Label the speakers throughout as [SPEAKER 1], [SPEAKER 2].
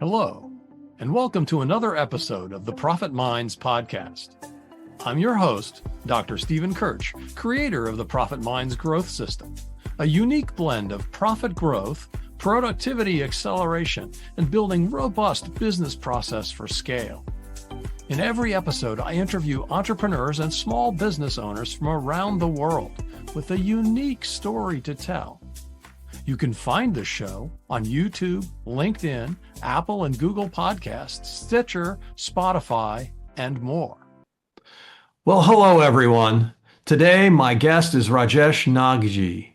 [SPEAKER 1] Hello, and welcome to another episode of the Profit Minds podcast. I'm your host, Dr. Stephen 𝐏𝐻𝐻, creator of the Profit Minds Growth System, a unique blend of profit growth, productivity acceleration, and building robust business process for scale. In every episode, I interview entrepreneurs and small business owners from around the world with a unique story to tell. You can find the show on YouTube, LinkedIn, Apple and Google Podcasts, Stitcher, Spotify, and more. Well, hello, everyone. Today, my guest is Rajesh Nagjee,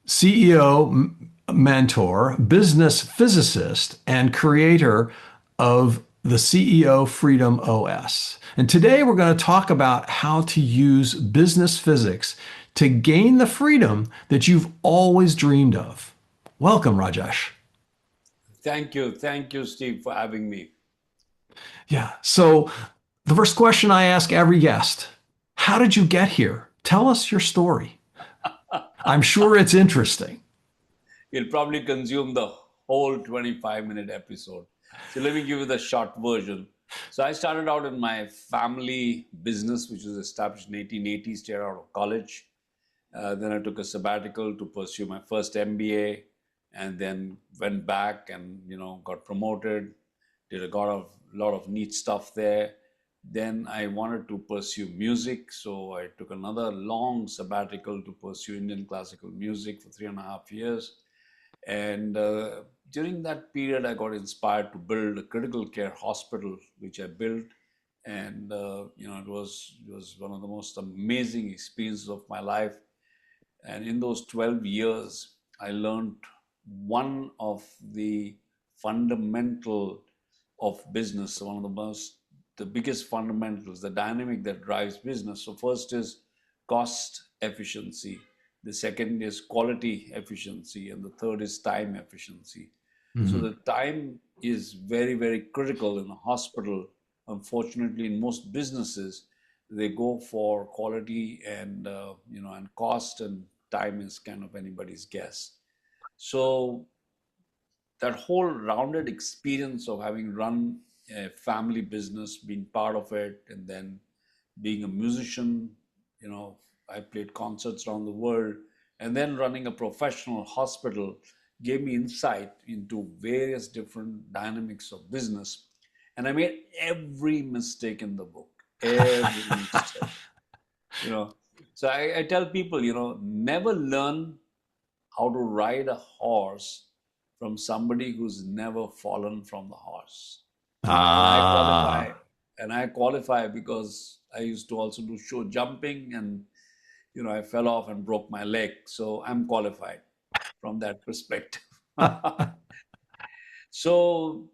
[SPEAKER 1] CEO, mentor, business physicist, and creator of the CEO Freedom OS. And today, we're going to talk about how to use business physics to gain the freedom that you've always dreamed of. Welcome, Rajesh.
[SPEAKER 2] Thank you. Thank you, Steve, for having me.
[SPEAKER 1] Yeah. So the first question I ask every guest, how did you get here? Tell us your story. I'm sure it's interesting.
[SPEAKER 2] It'll probably consume the whole 25-minute episode. So let me give you the short version. So I started out in my family business, which was established in 1880, straight out of college. Then I took a sabbatical to pursue my first MBA, and then went back and got promoted, did a lot of neat stuff there. Then I wanted to pursue music, so I took another long sabbatical to pursue Indian classical music for 3.5 years. And during that period, I got inspired to build a critical care hospital, which I built. And it was one of the most amazing experiences of my life. And in those 12 years, I learned one of the fundamental of business, one of the biggest fundamentals, the dynamic that drives business. So first is cost efficiency. The second is quality efficiency. And the third is time efficiency. Mm-hmm. So the time is very, very critical in a hospital. Unfortunately, in most businesses, they go for quality and cost, and time is kind of anybody's guess. So that whole rounded experience of having run a family business, being part of it, and then being a musician, I played concerts around the world, and then running a professional hospital gave me insight into various different dynamics of business. And I made every mistake in the book. Every mistake. So I tell people, never learn how to ride a horse from somebody who's never fallen from the horse. And I qualify because I used to also do show jumping, and I fell off and broke my leg. So I'm qualified from that perspective. So,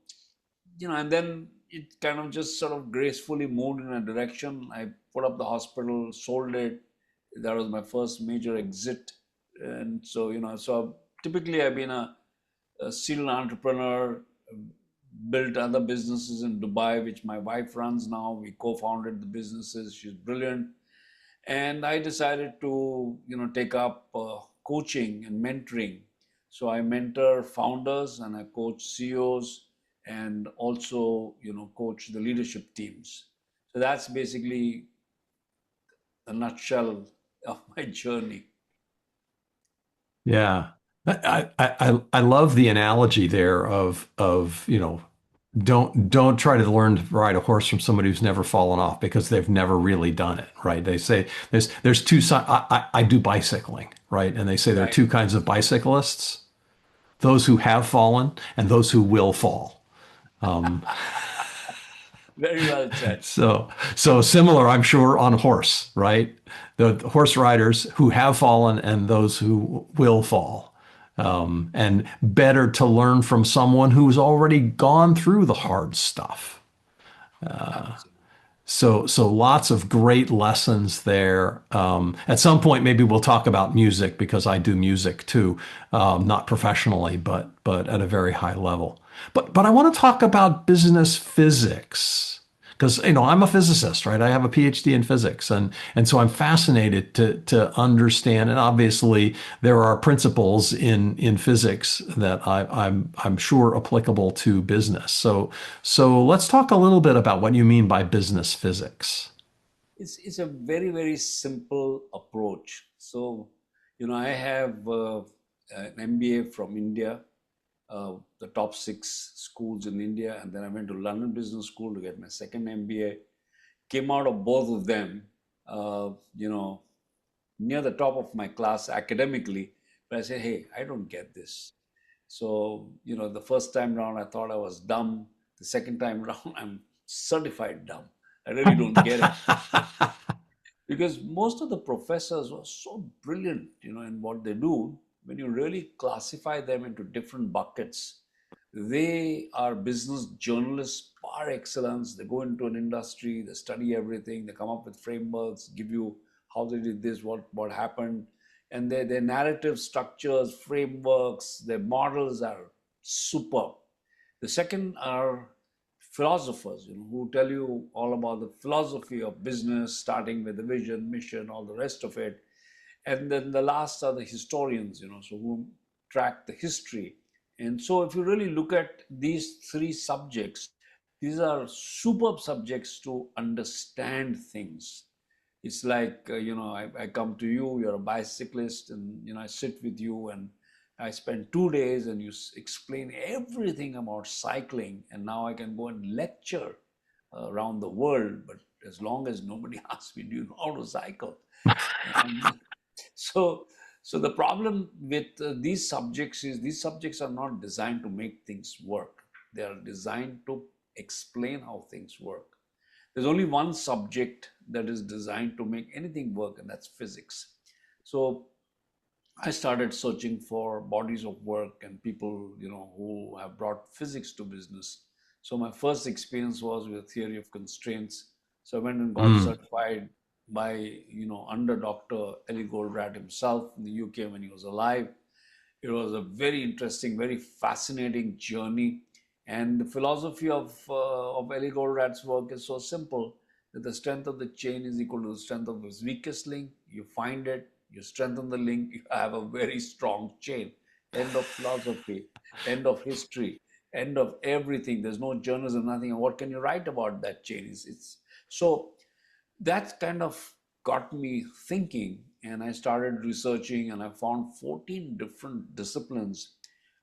[SPEAKER 2] and then it kind of just sort of gracefully moved in a direction. I put up the hospital, sold it. That was my first major exit. And so, so typically I've been a serial entrepreneur, built other businesses in Dubai, which my wife runs now. We co-founded the businesses. She's brilliant. And I decided to, take up coaching and mentoring. So I mentor founders and I coach CEOs and also, coach the leadership teams. So that's basically the nutshell of my journey.
[SPEAKER 1] Yeah. I love the analogy there of don't try to learn to ride a horse from somebody who's never fallen off, because they've never really done it, right? They say there's two sides. I do bicycling, right? And they say there are two kinds of bicyclists: those who have fallen and those who will fall.
[SPEAKER 2] Very well said.
[SPEAKER 1] So similar, I'm sure, on horse, right? The horse riders who have fallen and those who will fall. And better to learn from someone who's already gone through the hard stuff. So lots of great lessons there. At some point, maybe we'll talk about music, because I do music too, not professionally, but at a very high level. But I want to talk about business physics, because I'm a physicist, right? I have a PhD in physics, and so I'm fascinated to understand. And obviously, there are principles in physics that I'm sure applicable to business. So let's talk a little bit about what you mean by business physics.
[SPEAKER 2] It's a very, very simple approach. So, I have an MBA from India, the top 6 schools in India, and then I went to London Business School to get my second MBA. Came out of both of them, uh, you know, near the top of my class academically, but I said, hey, I don't get this. So, the first time round, I thought I was dumb. The second time round, I'm certified dumb. I really don't get it. Because most of the professors were so brilliant, in what they do. When you really classify them into different buckets, they are business journalists par excellence. They go into an industry, they study everything, they come up with frameworks, give you how they did this, what happened, and their narrative structures, frameworks, their models are superb. The second are philosophers, who tell you all about the philosophy of business, starting with the vision, mission, all the rest of it. And then the last are the historians, so who track the history. And so if you really look at these 3 subjects, these are superb subjects to understand things. It's like, I come to you, you're a bicyclist, and, I sit with you and I spend 2 days and you explain everything about cycling. And now I can go and lecture around the world, but as long as nobody asks me, do you know how to cycle? And so, so the problem with these subjects is these subjects are not designed to make things work. They are designed to explain how things work. There's only one subject that is designed to make anything work, and that's physics. So I started searching for bodies of work and people, who have brought physics to business. So my first experience was with theory of constraints. So I went and got
[SPEAKER 1] Mm.
[SPEAKER 2] certified by, under Dr. Eli Goldratt himself in the UK when he was alive. It was a very interesting, very fascinating journey. And the philosophy of Eli Goldratt's work is so simple that the strength of the chain is equal to the strength of its weakest link. You find it, you strengthen the link, you have a very strong chain. End of philosophy, end of history, end of everything. There's no journalism, nothing. And what can you write about that chain? It's so that kind of got me thinking, and I started researching, and I found 14 different disciplines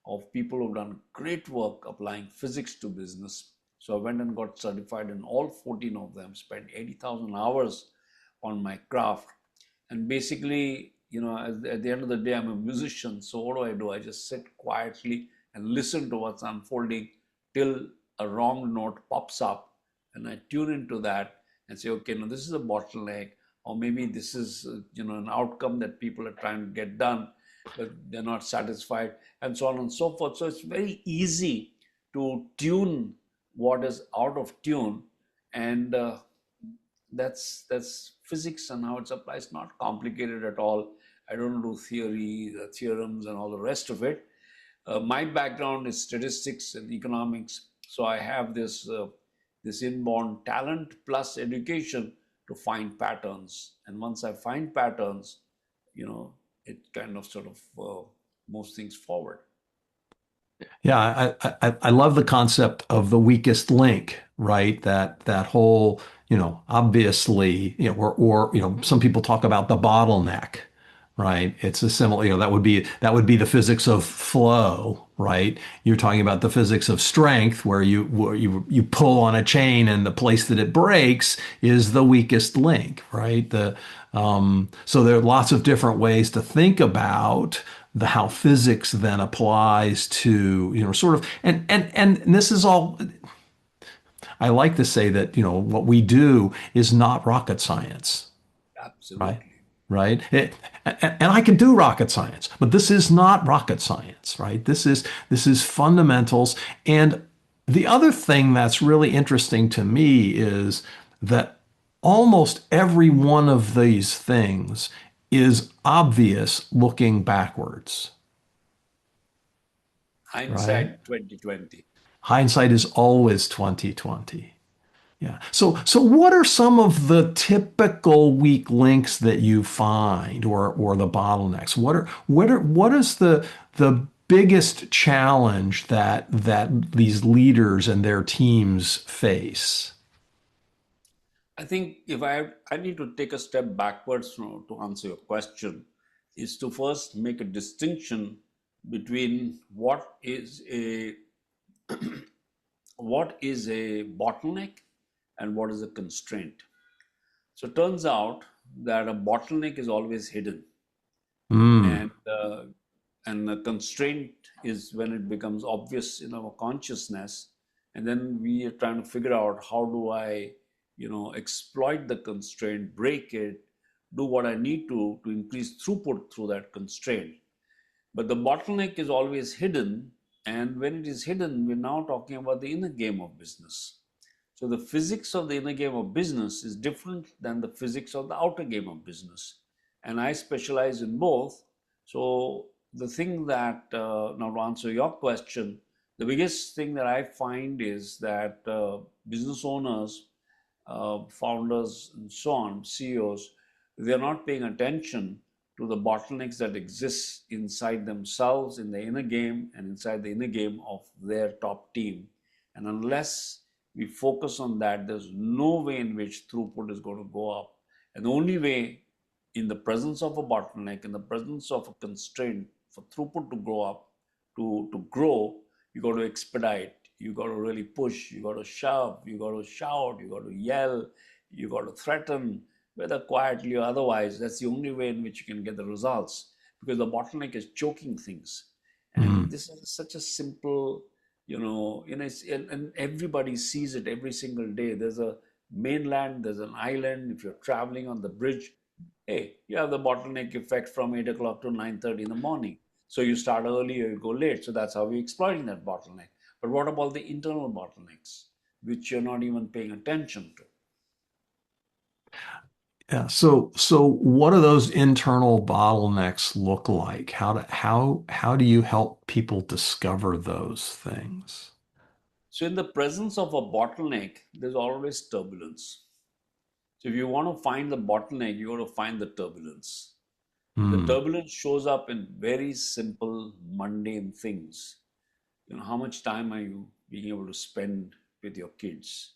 [SPEAKER 2] of people who've done great work applying physics to business. So I went and got certified in all 14 of them, spent 80,000 hours on my craft. And basically, at the end of the day, I'm a musician. So what do? I just sit quietly and listen to what's unfolding till a wrong note pops up. And I tune into that and say, okay, no, this is a bottleneck, or maybe this is, an outcome that people are trying to get done, but they're not satisfied, and so on and so forth. So it's very easy to tune what is out of tune, and that's physics and how it's applied. It's not complicated at all. I don't do theory, the theorems, and all the rest of it. My background is statistics and economics, so I have this inborn talent plus education to find patterns. And once I find patterns, it kind of sort of moves things forward.
[SPEAKER 1] Yeah, I love the concept of the weakest link, right? That whole, obviously, or some people talk about the bottleneck, right? It's a similar, that would be the physics of flow, right? You're talking about the physics of strength, where you pull on a chain and the place that it breaks is the weakest link, right? So there are lots of different ways to think about how physics then applies to, sort of, and this is all. I like to say that, what we do is not rocket science, right?
[SPEAKER 2] Absolutely.
[SPEAKER 1] Right? And I can do rocket science, but this is not rocket science, right? This is fundamentals. And the other thing that's really interesting to me is that almost every one of these things is obvious looking backwards, right?
[SPEAKER 2] Hindsight 2020.
[SPEAKER 1] Hindsight is always 2020. Yeah. So what are some of the typical weak links that you find or the bottlenecks? What is the biggest challenge that these leaders and their teams face?
[SPEAKER 2] I think if I need to take a step backwards to answer your question, is to first make a distinction between what is a bottleneck and what is a constraint. So it turns out that a bottleneck is always hidden,
[SPEAKER 1] Mm,
[SPEAKER 2] and a constraint is when it becomes obvious in our consciousness, and then we are trying to figure out how do I, exploit the constraint, break it, do what I need to increase throughput through that constraint. But the bottleneck is always hidden. And when it is hidden, we're now talking about the inner game of business. So the physics of the inner game of business is different than the physics of the outer game of business. And I specialize in both. So the thing that, now to answer your question, the biggest thing that I find is that business owners, founders, and so on, CEOs, they're not paying attention to the bottlenecks that exist inside themselves, in the inner game, and inside the inner game of their top team. And unless we focus on that, there's no way in which throughput is going to go up. And the only way, in the presence of a bottleneck, in the presence of a constraint, for throughput to go up, to grow, you got to expedite, you got to really push, you got to shove, you got to shout, you got to yell, you got to threaten, whether quietly or otherwise. That's the only way in which you can get the results, because the bottleneck is choking things. And
[SPEAKER 1] mm.
[SPEAKER 2] this is such a simple, and everybody sees it every single day. There's a mainland, there's an island. If you're traveling on the bridge, hey, you have the bottleneck effect from 8 o'clock to 9:30 in the morning. So you start early or you go late. So that's how we're exploiting that bottleneck. But what about the internal bottlenecks, which you're not even paying attention to?
[SPEAKER 1] Yeah. So what do those internal bottlenecks look like? How do you help people discover those things?
[SPEAKER 2] So in the presence of a bottleneck, there's always turbulence. So if you want to find the bottleneck, you got to find the turbulence. And the
[SPEAKER 1] Hmm.
[SPEAKER 2] turbulence shows up in very simple, mundane things. How much time are you being able to spend with your kids?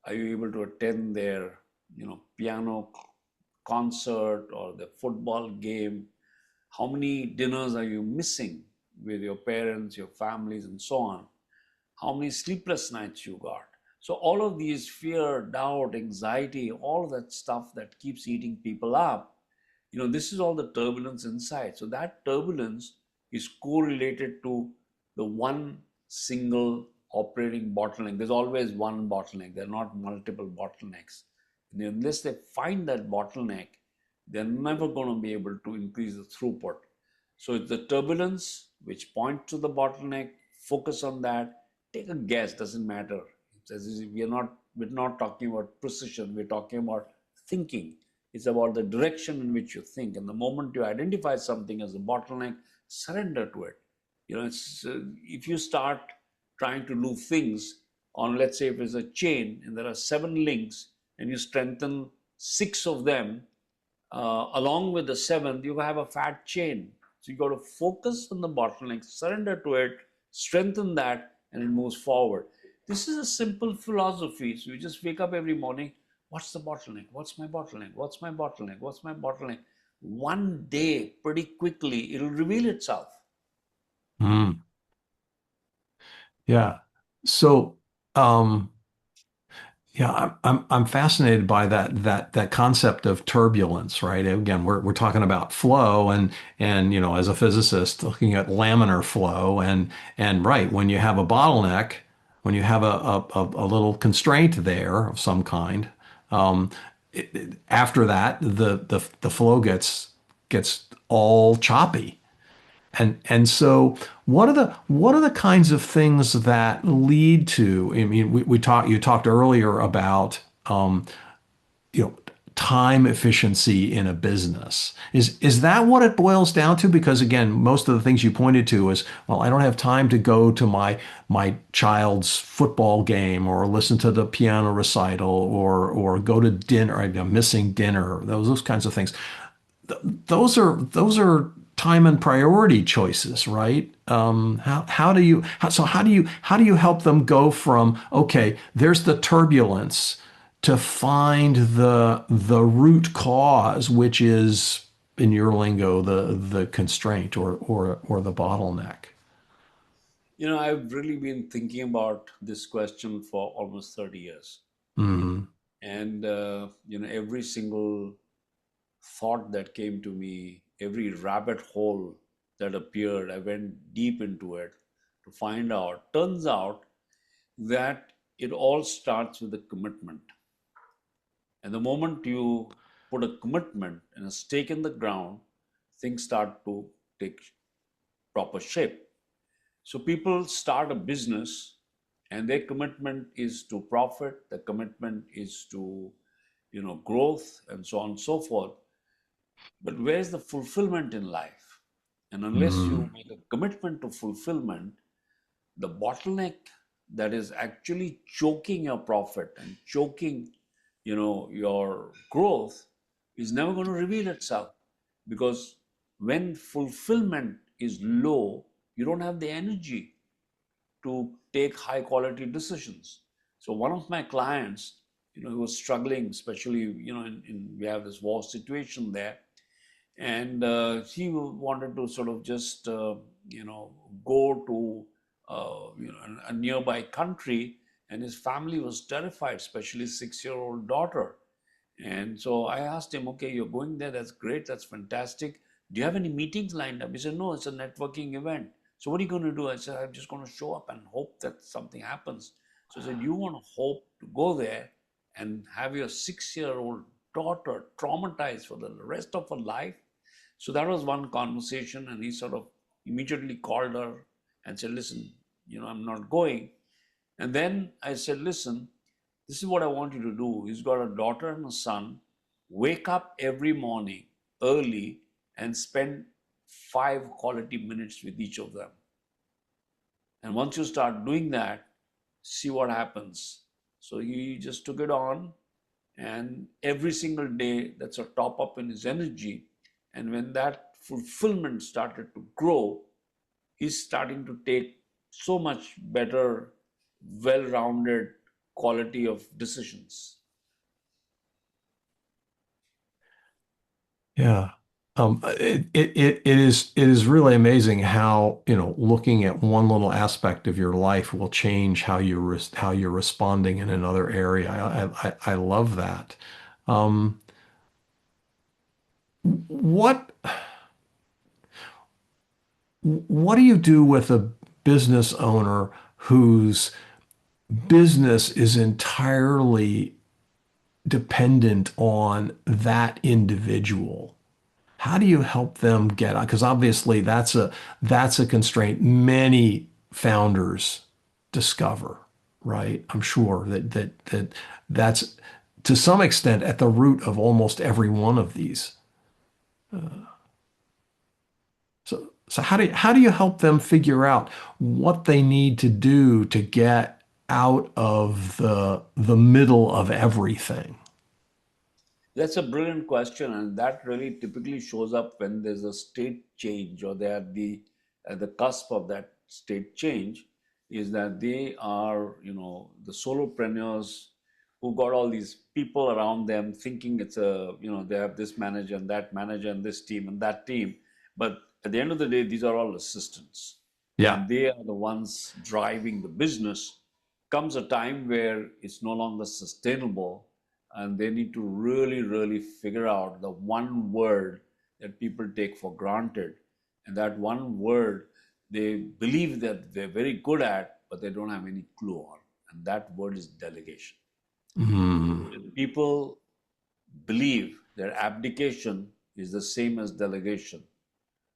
[SPEAKER 2] Are you able to attend their, piano concert or the football game? How many dinners are you missing with your parents, your families, and so on? How many sleepless nights you got? So all of these fear, doubt, anxiety, all of that stuff that keeps eating people up, this is all the turbulence inside. So that turbulence is correlated to the one single operating bottleneck. There's always one bottleneck. There are not multiple bottlenecks. And unless they find that bottleneck, they're never going to be able to increase the throughput. So it's the turbulence which points to the bottleneck. Focus on that. Take a guess. Doesn't matter. We're not talking about precision. We're talking about thinking. It's about the direction in which you think. And the moment you identify something as a bottleneck, surrender to it. If you start trying to do things on, let's say, if it's a chain and there are 7 links, and you strengthen 6 of them along with the seventh, you have a fat chain. So you got to focus on the bottleneck, surrender to it, strengthen that, and it moves forward. This is a simple philosophy. So you just wake up every morning. What's the bottleneck? What's my bottleneck? What's my bottleneck? What's my bottleneck? One day, pretty quickly, it'll reveal itself.
[SPEAKER 1] Hmm. Yeah. So, um, yeah, I'm fascinated by that concept of turbulence, right? Again, we're talking about flow and as a physicist looking at laminar flow and right, when you have a bottleneck, when you have a little constraint there of some kind, um, after that the flow gets all choppy. And so what are the kinds of things that lead to, I mean, you talked earlier about, you know, time efficiency in a business. Is that what it boils down to? Because again, most of the things you pointed to is, well, I don't have time to go to my child's football game or listen to the piano recital or go to dinner. I'm missing dinner. Those kinds of things. Those are time and priority choices, right? How do you help them go from, okay, there's the turbulence, to find the root cause, which is, in your lingo, the constraint or the bottleneck?
[SPEAKER 2] I've really been thinking about this question for almost 30 years.
[SPEAKER 1] Hmm.
[SPEAKER 2] And, every single thought that came to me, every rabbit hole that appeared, I went deep into it to find out. Turns out that it all starts with a commitment. And the moment you put a commitment and a stake in the ground, things start to take proper shape. So people start a business and their commitment is to profit, the commitment is to, growth and so on and so forth. But where's the fulfillment in life? And unless you make a commitment to fulfillment, the bottleneck that is actually choking your profit and choking, your growth is never going to reveal itself. Because when fulfillment is low, you don't have the energy to take high quality decisions. So one of my clients, he was struggling, especially, we have this war situation there, and he wanted to sort of just, go to, a nearby country, and his family was terrified, especially his 6-year-old daughter. And so I asked him, okay, you're going there. That's great. That's fantastic. Do you have any meetings lined up? He said, no, it's a networking event. So what are you going to do? I said, I'm just going to show up and hope that something happens. So I said, you want to hope to go there and have your 6-year-old daughter traumatized for the rest of her life? So that was one conversation. And he sort of immediately called her and said, listen, I'm not going. And then I said, listen, this is what I want you to do. He's got a daughter and a son. Wake up every morning early and spend 5 quality minutes with each of them. And once you start doing that, see what happens. So he just took it on, and every single day that's a top up in his energy. And when that fulfillment started to grow, he's starting to take so much better, well-rounded quality of decisions.
[SPEAKER 1] Yeah. It is really amazing how, looking at one little aspect of your life will change how you're responding in another area. I love that. Um, what what do you do with a business owner whose business is entirely dependent on that individual? How do you help them get on? Because obviously that's a constraint many founders discover, right? I'm sure that's to some extent at the root of almost every one of these. So how do you help them figure out what they need to do to get out of the middle of everything?
[SPEAKER 2] That's a brilliant question, and that really typically shows up when there's a state change or they're at the cusp of that state change. Is that they are, the solopreneurs who got all these people around them thinking it's they have this manager and this team and that team, but at the end of the day, these are all assistants,
[SPEAKER 1] Yeah.
[SPEAKER 2] and they are the ones driving the business. Comes a time where it's no longer sustainable, and they need to really, really figure out the one word that people take for granted. And that one word they believe that they're very good at, but they don't have any clue on. And that word is delegation.
[SPEAKER 1] Mm.
[SPEAKER 2] People believe that abdication is the same as delegation.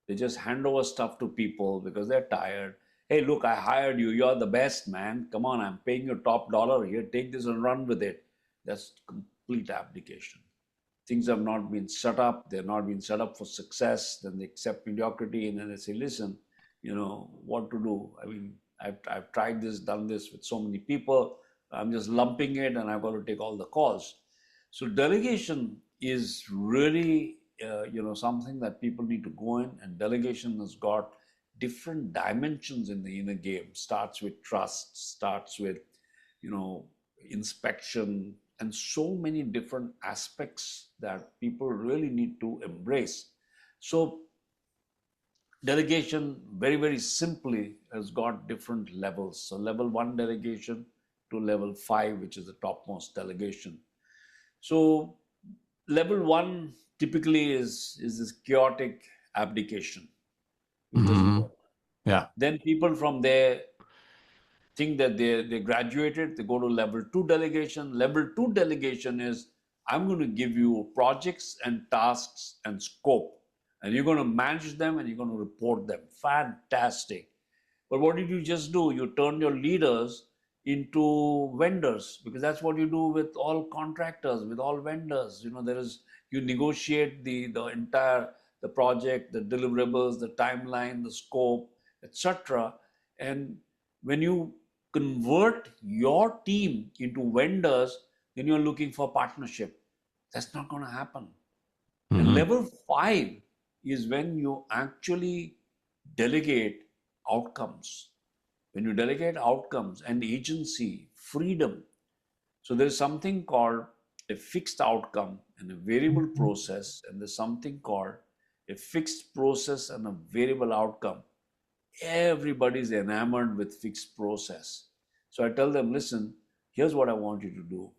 [SPEAKER 2] They just hand over stuff to people because they're tired. Hey, look, I hired you. You're the best, man. Come on, I'm paying you top dollar. Here, take this and run with it. That's complete abdication. things have not been set up, they're not been set up for success, then they accept mediocrity, and then they say, listen, what to do? I mean, I've tried this, done this with so many people, I'm just lumping it and I've got to take all the calls. So delegation is really, something that people need to go in, and delegation has got different dimensions in the inner game. Starts with trust, starts with, inspection, and so many different aspects that people really need to embrace. So delegation, very, very simply, has got different levels. So level 1 delegation to level 5, which is the topmost delegation. So level 1 typically is this chaotic abdication, which doesn't work.
[SPEAKER 1] Yeah.
[SPEAKER 2] Then people from there think that they graduated, they go to level 2 delegation. Level 2 delegation is, I'm going to give you projects and tasks and scope, and you're going to manage them and you're going to report them. Fantastic. But what did you just do? You turned your leaders into vendors, because that's what you do with all contractors, with all vendors. You negotiate the entire the project, the deliverables, the timeline, the scope, etc. And when you convert your team into vendors, then you're looking for partnership. That's not going to happen. And level 5 is when you actually delegate outcomes. When you delegate outcomes and agency, freedom. So there's something called a fixed outcome and a variable process, and there's something called a fixed process and a variable outcome. Everybody's enamored with fixed process. So I tell them, listen, here's what I want you to do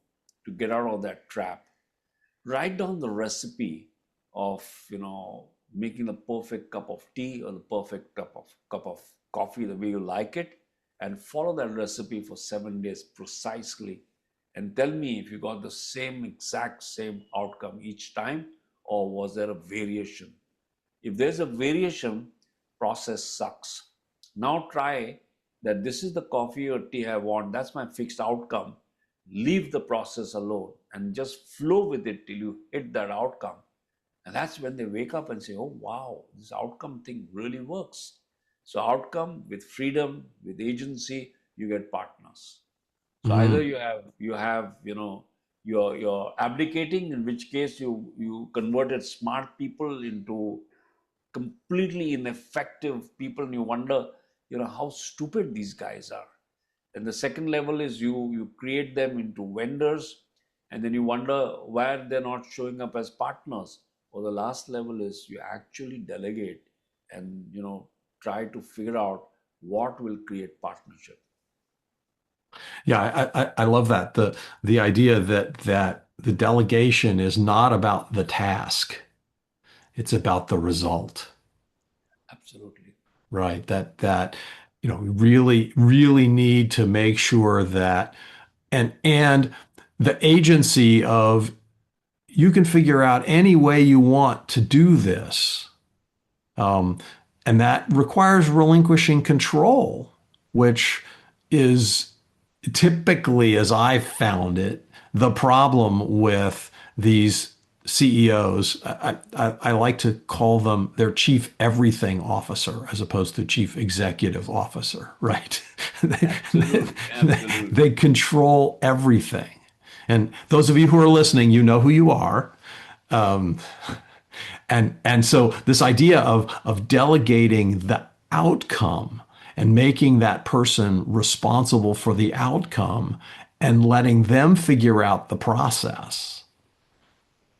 [SPEAKER 2] to get out of that trap. Write down the recipe of, making the perfect cup of tea or the perfect cup of coffee, the way you like it, and follow that recipe for 7 days precisely. And tell me if you got the exact same outcome each time, or was there a variation? If there's a variation, process sucks. Now try that this is the coffee or tea I want, that's my fixed outcome. Leave the process alone and just flow with it till you hit that outcome. And that's when they wake up and say, oh, wow, this outcome thing really works. So outcome with freedom, with agency, you get partners. So either you have you're abdicating, in which case you converted smart people into completely ineffective people, and you wonder, how stupid these guys are. And the second level is you create them into vendors, and then you wonder why they're not showing up as partners. Or the last level is you actually delegate and try to figure out what will create partnership.
[SPEAKER 1] Yeah, I love that. The idea that the delegation is not about the task. It's about the result.
[SPEAKER 2] Absolutely.
[SPEAKER 1] Right. That we really need to make sure that and the agency of, you can figure out any way you want to do this. And that requires relinquishing control, which is typically, as I've found it, the problem with these CEOs. I like to call them their chief everything officer as opposed to chief executive officer, right?
[SPEAKER 2] Absolutely.
[SPEAKER 1] They control everything. And those of you who are listening, you know who you are. And so this idea of delegating the outcome and making that person responsible for the outcome and letting them figure out the process.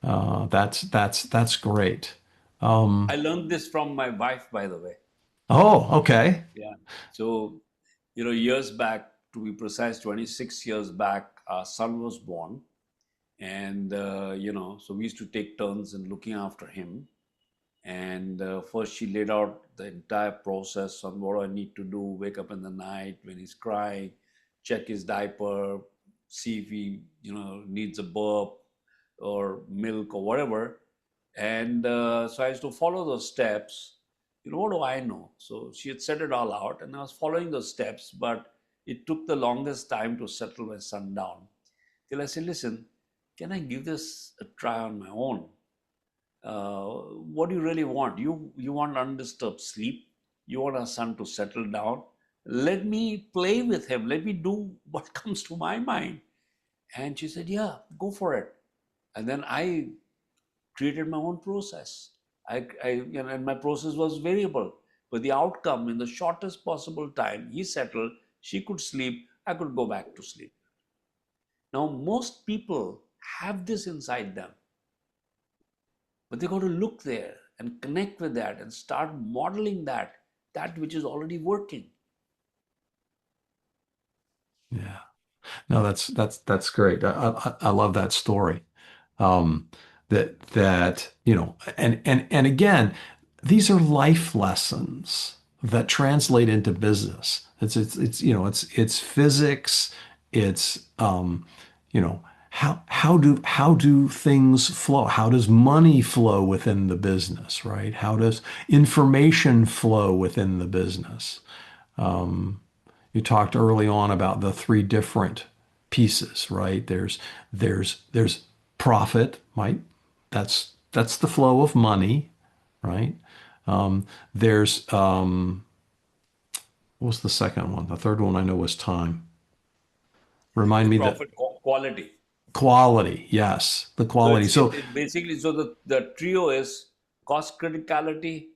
[SPEAKER 1] That's great.
[SPEAKER 2] I learned this from my wife, by the way.
[SPEAKER 1] Oh, okay.
[SPEAKER 2] Yeah. So, years back, to be precise, 26 years back, our son was born. And, so we used to take turns in looking after him. And first she laid out the entire process on what I need to do, wake up in the night when he's crying, check his diaper, see if he, needs a burp or milk or whatever. And so I used to follow those steps. What do I know? So she had set it all out and I was following those steps, but it took the longest time to settle my son down. Till I said, listen, can I give this a try on my own? What do you really want? You want undisturbed sleep? You want our son to settle down? Let me play with him. Let me do what comes to my mind. And she said, yeah, go for it. And then I created my own process. And my process was variable. But the outcome, in the shortest possible time, he settled, she could sleep, I could go back to sleep. Now, most people have this inside them, but they got to look there and connect with that and start modeling that which is already working.
[SPEAKER 1] Yeah. No, that's great. I love that story. That and again, these are life lessons that translate into business. It's physics. It's how do things flow? How does money flow within the business, right? How does information flow within the business? You talked early on about the three different pieces, right? There's profit, right? That's the flow of money, right? There's what was the second one? The third one I know was time. Remind me that
[SPEAKER 2] Profit quality.
[SPEAKER 1] quality, yes, the
[SPEAKER 2] So
[SPEAKER 1] quality.
[SPEAKER 2] it basically, so the trio is cost criticality,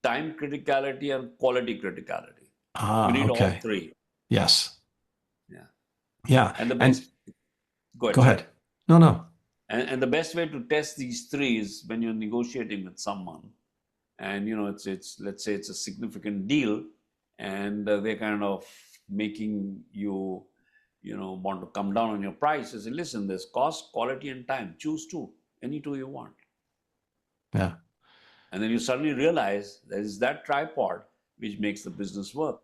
[SPEAKER 2] time criticality, and quality criticality. You need all
[SPEAKER 1] Okay,
[SPEAKER 2] three.
[SPEAKER 1] yes,
[SPEAKER 2] Yeah.
[SPEAKER 1] yeah,
[SPEAKER 2] And the
[SPEAKER 1] and
[SPEAKER 2] best, go ahead,
[SPEAKER 1] go
[SPEAKER 2] sorry.
[SPEAKER 1] ahead. No.
[SPEAKER 2] And the best way to test these three is when you're negotiating with someone, and it's let's say it's a significant deal, and they're kind of making you want to come down on your price. Say, listen, there's cost, quality, and time. Choose two, any two you want.
[SPEAKER 1] Yeah.
[SPEAKER 2] And then you suddenly realize there is that tripod which makes the business work.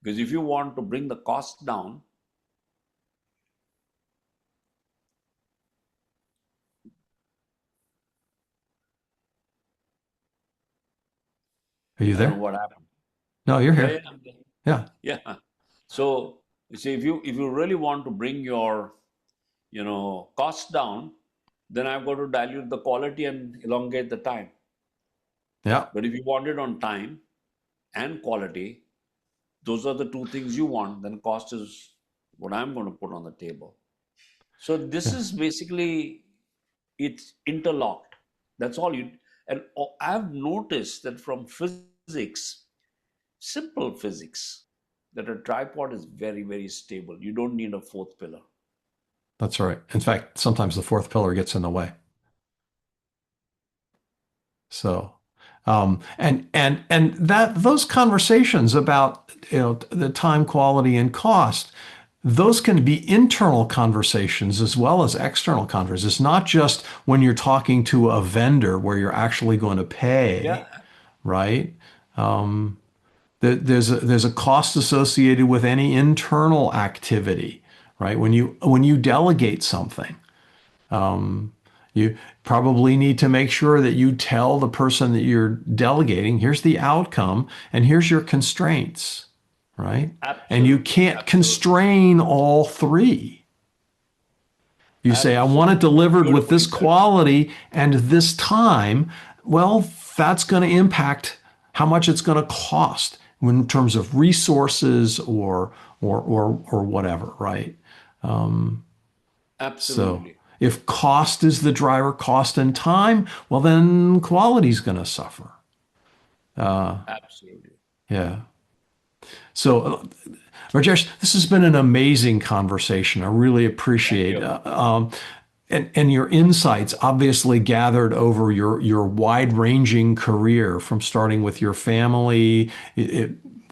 [SPEAKER 2] Because if you want to bring the cost down,
[SPEAKER 1] Are you
[SPEAKER 2] I don't know
[SPEAKER 1] there?
[SPEAKER 2] what happened.
[SPEAKER 1] No, you're
[SPEAKER 2] Yeah, yeah,
[SPEAKER 1] here.
[SPEAKER 2] I'm there.
[SPEAKER 1] Yeah.
[SPEAKER 2] Yeah. So you see, if you really want to bring your cost down, then I've got to dilute the quality and elongate the time.
[SPEAKER 1] Yeah.
[SPEAKER 2] But if you want it on time and quality, those are the two things you want, then cost is what I'm going to put on the table. So this
[SPEAKER 1] Yeah.
[SPEAKER 2] is basically, it's interlocked. That's all you. And I've noticed that from physics, simple physics, that a tripod is very, very stable. You don't need a fourth pillar.
[SPEAKER 1] That's right. In fact, sometimes the fourth pillar gets in the way. So, and that those conversations about the time, quality, and cost, those can be internal conversations as well as external conversations. It's not just when you're talking to a vendor where you're actually going to
[SPEAKER 2] Yeah,
[SPEAKER 1] pay, right? There's a cost associated with any internal activity, right? When you delegate something. You probably need to make sure that you tell the person that you're delegating, here's the outcome and here's your constraints, right? And you
[SPEAKER 2] absolutely,
[SPEAKER 1] can't
[SPEAKER 2] absolutely,
[SPEAKER 1] constrain all three. You say, I want it
[SPEAKER 2] absolutely.
[SPEAKER 1] delivered with
[SPEAKER 2] Beautifully
[SPEAKER 1] this
[SPEAKER 2] said.
[SPEAKER 1] quality and this time. Well, that's going to impact how much it's going to cost in terms of resources or whatever, right? So
[SPEAKER 2] Absolutely.
[SPEAKER 1] if cost is the driver, cost and time, well, then quality is going to suffer.
[SPEAKER 2] Absolutely.
[SPEAKER 1] Yeah. So, Rajesh, this has been an amazing conversation. I really
[SPEAKER 2] Thank
[SPEAKER 1] appreciate
[SPEAKER 2] you.
[SPEAKER 1] and your insights obviously gathered over your wide-ranging career from starting with your family,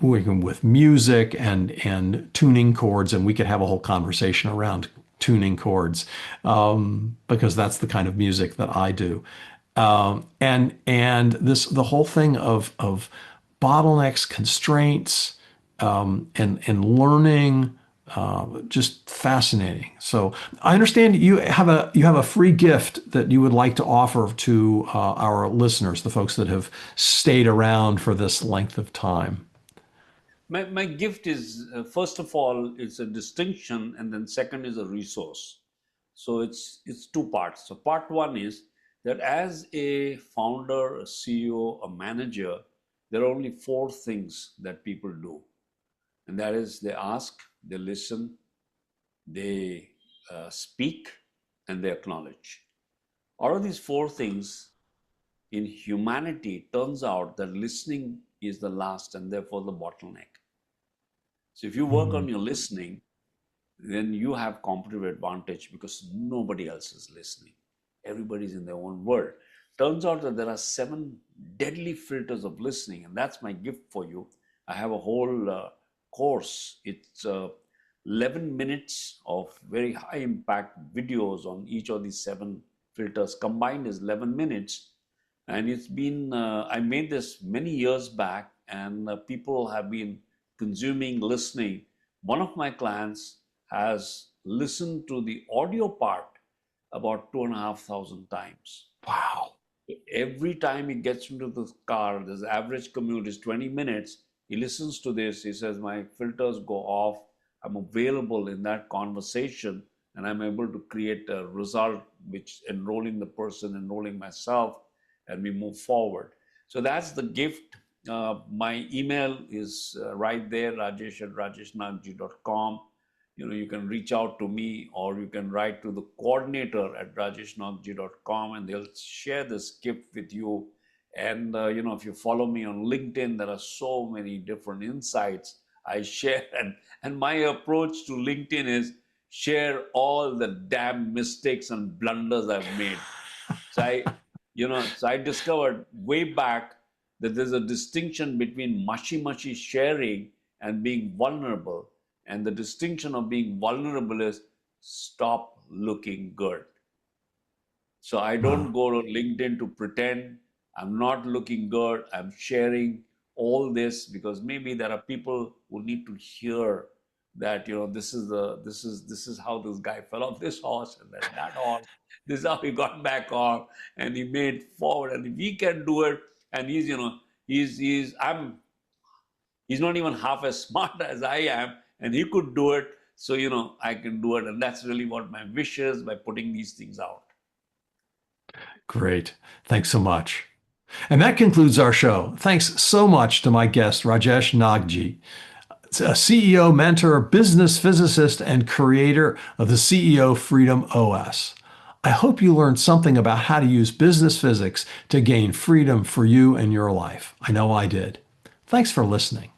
[SPEAKER 1] working with music and tuning chords, and we could have a whole conversation around tuning chords because that's the kind of music that I do. And the whole thing of bottlenecks, constraints, and learning, just fascinating. So I understand you have a free gift that you would like to offer to our listeners, the folks that have stayed around for this length of time.
[SPEAKER 2] My gift is, first of all, it's a distinction, and then second is a resource. So it's two parts. So part one is that as a founder, a CEO, a manager, there are only four things that people do. And that is they ask, they listen, they speak, and they acknowledge. Out of these four things, in humanity, it turns out that listening is the last and therefore the bottleneck. So if you work on your listening, then you have competitive advantage because nobody else is listening. Everybody's in their own world. Turns out that there are 7 deadly filters of listening, and that's my gift for you. I have a whole course. It's 11 minutes of very high impact videos on each of these 7 filters. Combined is 11 minutes. And it's been, I made this many years back, and people have been consuming, listening. One of my clients has listened to the audio part about 2,500 times.
[SPEAKER 1] Wow.
[SPEAKER 2] Every time he gets into the car, his average commute is 20 minutes. He listens to this. He says, my filters go off. I'm available in that conversation, and I'm able to create a result which enrolling the person, enrolling myself, and we move forward. So that's the gift. My email is right there, rajesh@rajeshnagji.com. You can reach out to me, or you can write to the coordinator at rajeshnagji.com, and they'll share this gift with you. And, if you follow me on LinkedIn, there are so many different insights I share. And my approach to LinkedIn is share all the damn mistakes and blunders I've made. So I discovered way back that there's a distinction between mushy sharing and being vulnerable. And the distinction of being vulnerable is stop looking good. So I don't go to LinkedIn to pretend I'm not looking good. I'm sharing all this because maybe there are people who need to hear that, this is how this guy fell off this horse and then that horse. This is how he got back on and he made forward. And if he can do it, and he's not even half as smart as I am, and he could do it. So, I can do it. And that's really what my wish is by putting these things out.
[SPEAKER 1] Great. Thanks so much. And that concludes our show. Thanks so much to my guest, Rajesh Nagjee, a CEO, mentor, business physicist, and creator of the CEO Freedom OS. I hope you learned something about how to use business physics to gain freedom for you and your life. I know I did. Thanks for listening.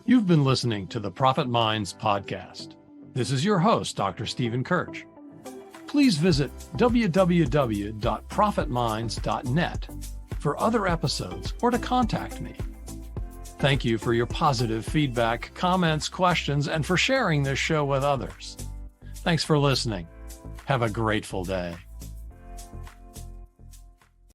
[SPEAKER 1] You've been listening to the Profit Minds podcast. This is your host, Dr. Stephen 𝐏𝐿. Please visit www.profitminds.net for other episodes or to contact me. Thank you for your positive feedback, comments, questions, and for sharing this show with others. Thanks for listening. Have a grateful day.